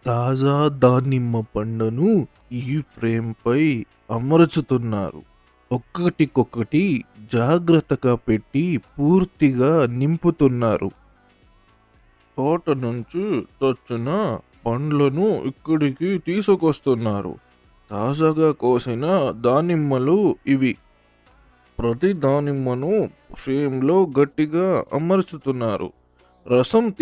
తాజా దానిమ్మ పండును ఈ ఫ్రేమ్‌పై అమర్చుతున్నారు. ఒక్కటికొక్కటి జాగ్రత్తగా పెట్టి పూర్తిగా నింపుతున్నారు. తోట నుంచి తెచ్చిన పండ్లను ఇక్కడికి తీసుకొస్తున్నారు. తాజాగా కోసిన దానిమ్మలు ఇవి. ప్రతి దానిమ్మను ఫ్రేమ్‌లో గట్టిగా అమర్చుతున్నారు. రసం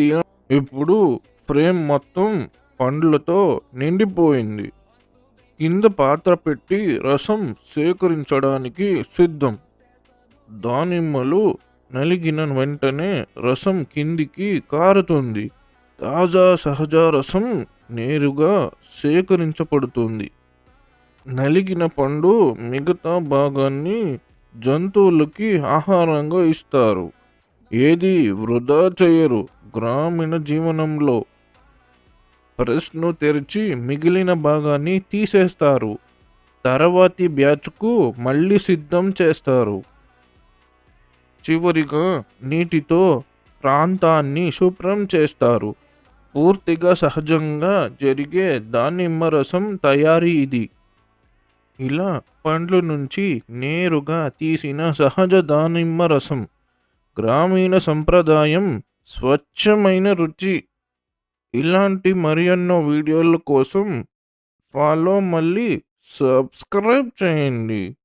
ఇప్పుడు ఫ్రేమ్ మొత్తం పండ్లతో నిండిపోయింది. కింద పాత్ర పెట్టి రసం సేకరించడానికి సిద్ధం. దానిమ్మలు నలిగిన వెంటనే రసం కిందికి కారుతుంది. తాజా సహజ రసం నేరుగా సేకరించబడుతుంది. నలిగిన పండు మిగతా భాగాన్ని జంతువులకి ఆహారంగా ఇస్తారు. ఏది వృధా చేయరు. గ్రామీణ జీవనంలో ప్రెస్‌ను తెరిచి మిగిలిన భాగాన్ని తీసేస్తారు. తర్వాతి బ్యాచ్‌కు మళ్ళీ సిద్ధం చేస్తారు. చివరిగా నీటితో ప్రాంతాన్ని శుభ్రం చేస్తారు. పూర్తిగా సహజంగా జరిగే దానిమ్మ రసం తయారీ ఇది. ఇలా పండ్ల నుంచి నేరుగా తీసిన సహజ దానిమ్మ రసం. గ్రామీణ సంప్రదాయం, స్వచ్ఛమైన రుచి. ఇలాంటి మరెన్నో వీడియోల కోసం మళ్ళీ సబ్స్క్రైబ్ చేయండి.